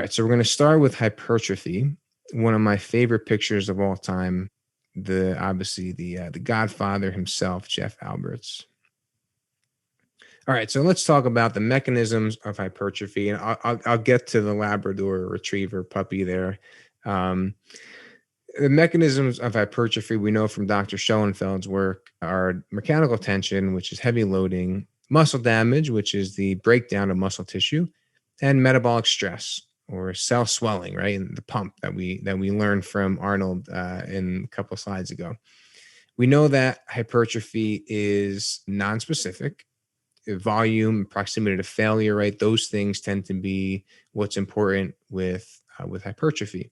right, so we're going to start with hypertrophy. One of my favorite pictures of all time, obviously the Godfather himself, Jeff Alberts. All right, so let's talk about the mechanisms of hypertrophy, and I'll get to the Labrador Retriever puppy there. Um, the mechanisms of hypertrophy we know from Dr. Schoenfeld's work are mechanical tension, which is heavy loading, muscle damage, which is the breakdown of muscle tissue, and metabolic stress or cell swelling, right? And the pump that we learned from Arnold in a couple of slides ago. We know that hypertrophy is nonspecific. Volume, proximity to failure, right? Those things tend to be what's important with hypertrophy.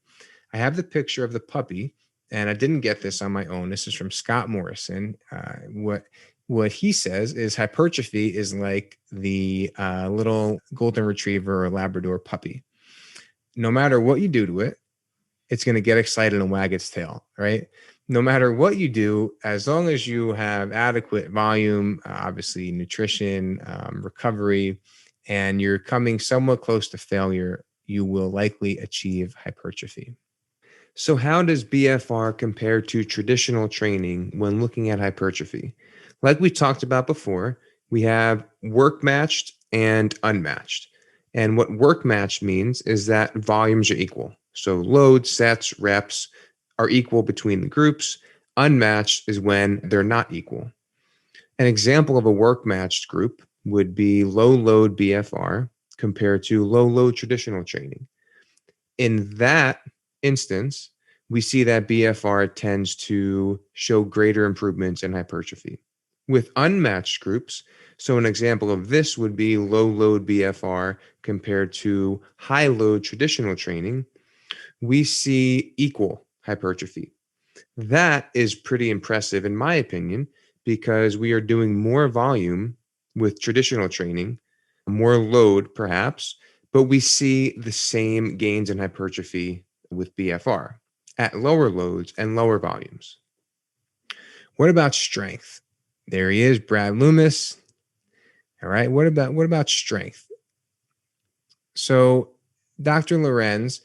I have the picture of the puppy, and I didn't get this on my own. This is from Scott Morrison. What he says is hypertrophy is like the little golden retriever or Labrador puppy. No matter what you do to it, it's going to get excited and wag its tail, right? No matter what you do, as long as you have adequate volume, obviously nutrition, recovery, and you're coming somewhat close to failure, you will likely achieve hypertrophy. So how does BFR compare to traditional training when looking at hypertrophy? Like we talked about before, we have work matched and unmatched. And what work matched means is that volumes are equal. So loads, sets, reps are equal between the groups. Unmatched is when they're not equal. An example of a work matched group would be low load BFR compared to low load traditional training. In that instance, we see that BFR tends to show greater improvements in hypertrophy. With unmatched groups, so an example of this would be low load BFR compared to high load traditional training, we see equal hypertrophy. That is pretty impressive, in my opinion, because we are doing more volume with traditional training, more load perhaps, but we see the same gains in hypertrophy with BFR at lower loads and lower volumes. What about strength? There he is, Brad Loomis. All right, what about strength? So Dr. Lorenz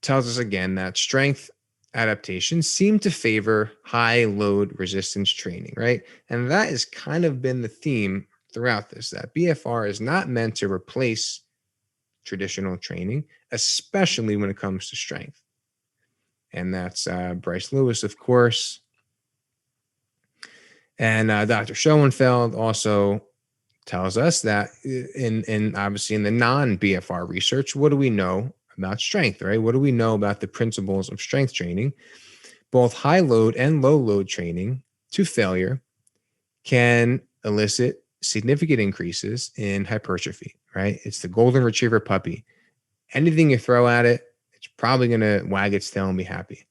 tells us again that strength adaptations seem to favor high load resistance training, right? And that has kind of been the theme throughout this, that BFR is not meant to replace traditional training, especially when it comes to strength. And that's Bryce Lewis, of course. And Dr. Schoenfeld also tells us that in obviously in the non-BFR research, what do we know about strength, right? What do we know about the principles of strength training? Both high load and low load training to failure can elicit significant increases in hypertrophy, right? It's the golden retriever puppy. Anything you throw at it, it's probably going to wag its tail and be happy.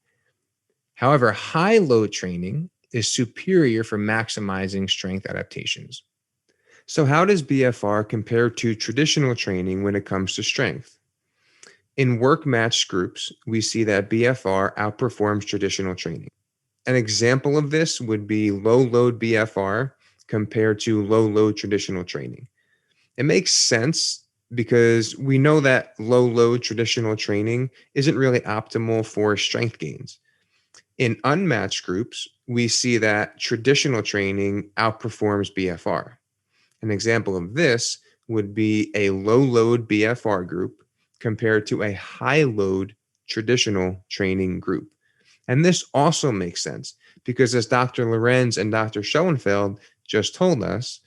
However, high load training is superior for maximizing strength adaptations. So how does BFR compare to traditional training when it comes to strength? In work matched groups, we see that BFR outperforms traditional training. An example of this would be low load BFR compared to low load traditional training. It makes sense because we know that low load traditional training isn't really optimal for strength gains. In unmatched groups, we see that traditional training outperforms BFR. An example of this would be a low load BFR group compared to a high load traditional training group. And this also makes sense because, as Dr. Lorenz and Dr. Schoenfeld just told us,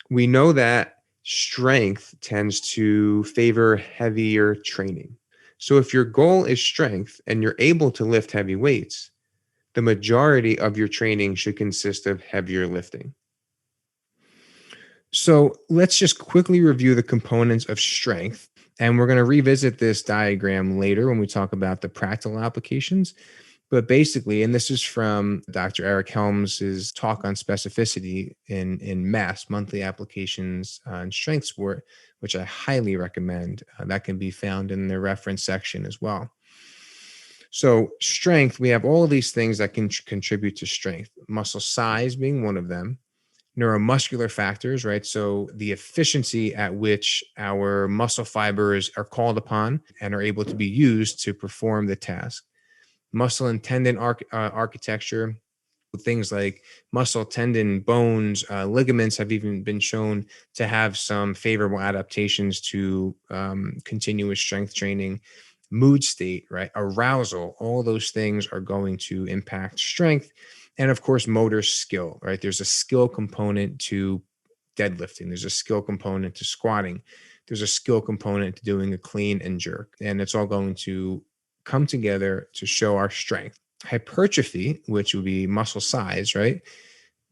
we know that strength tends to favor heavier training. So if your goal is strength and you're able to lift heavy weights, the majority of your training should consist of heavier lifting. So let's just quickly review the components of strength. And we're going to revisit this diagram later when we talk about the practical applications. But basically, and this is from Dr. Eric Helms' talk on specificity in MASS, monthly applications on strength sport, which I highly recommend. That can be found in the reference section as well. So strength, we have all of these things that can contribute to strength. Muscle size being one of them. neuromuscular factors, right? So the efficiency at which our muscle fibers are called upon and are able to be used to perform the task. Muscle and tendon architecture, things like muscle, tendon, bones, ligaments have even been shown to have some favorable adaptations to continuous strength training. Mood state, right? Arousal, all those things are going to impact strength. And of course, motor skill, right? There's a skill component to deadlifting, there's a skill component to squatting, there's a skill component to doing a clean and jerk. And it's all going to come together to show our strength. Hypertrophy, which would be muscle size, right,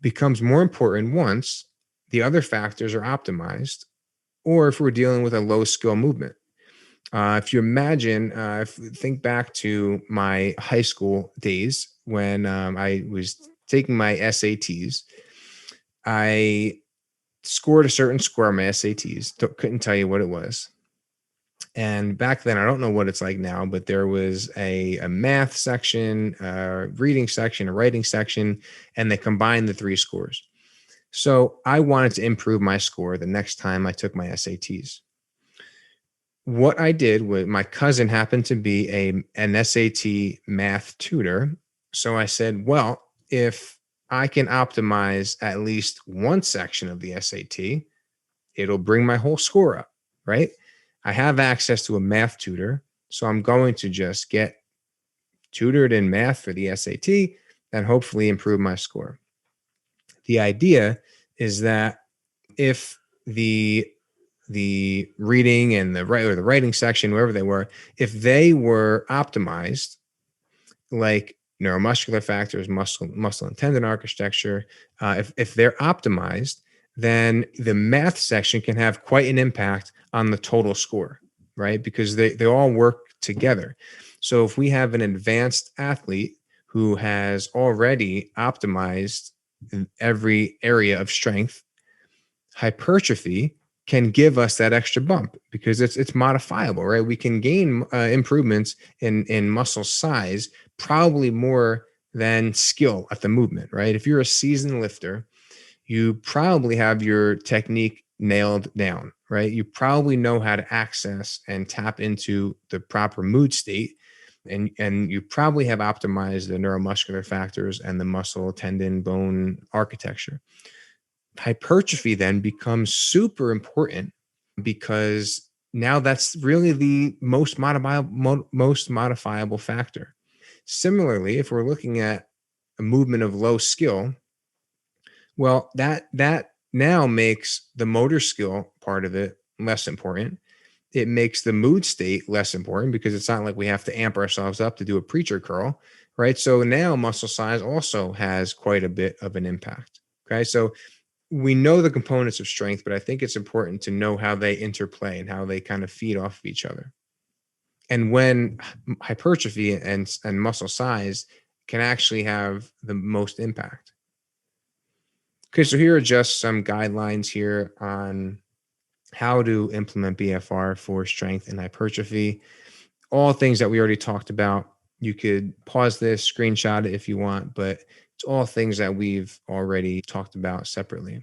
becomes more important once the other factors are optimized, or if we're dealing with a low skill movement. If you imagine, if you think back to my high school days when I was taking my SATs, I scored a certain score on my SATs. Couldn't tell you what it was. And back then, I don't know what it's like now, but there was a math section, a reading section, a writing section, and they combined the three scores. So I wanted to improve my score the next time I took my SATs. What I did was my cousin happened to be an SAT math tutor. So I said, well, if I can optimize at least one section of the SAT, it'll bring my whole score up, right? I have access to a math tutor, so I'm going to just get tutored in math for the SAT and hopefully improve my score. The idea is that if the reading and the writing section, wherever they were, if they were optimized, like neuromuscular factors, muscle and tendon architecture, if they're optimized, then the math section can have quite an impact on the total score, right? Because they all work together. So if we have an advanced athlete who has already optimized in every area of strength, hypertrophy can give us that extra bump because it's modifiable, right? We can gain improvements in muscle size, probably more than skill at the movement, right? If you're a seasoned lifter, you probably have your technique nailed down, right? You probably know how to access and tap into the proper mood state. And you probably have optimized the neuromuscular factors and the muscle, tendon, bone architecture. Hypertrophy then becomes super important because now that's really the most modifiable factor. Similarly, if we're looking at a movement of low skill, well, that now makes the motor skill part of it less important. It makes the mood state less important because it's not like we have to amp ourselves up to do a preacher curl, right? So now muscle size also has quite a bit of an impact. Okay, so we know the components of strength, but I think it's important to know how they interplay and how they kind of feed off of each other. And when hypertrophy and muscle size can actually have the most impact. Okay, so here are just some guidelines here on how to implement BFR for strength and hypertrophy. All things that we already talked about. You could pause this, screenshot it if you want, but it's all things that we've already talked about separately.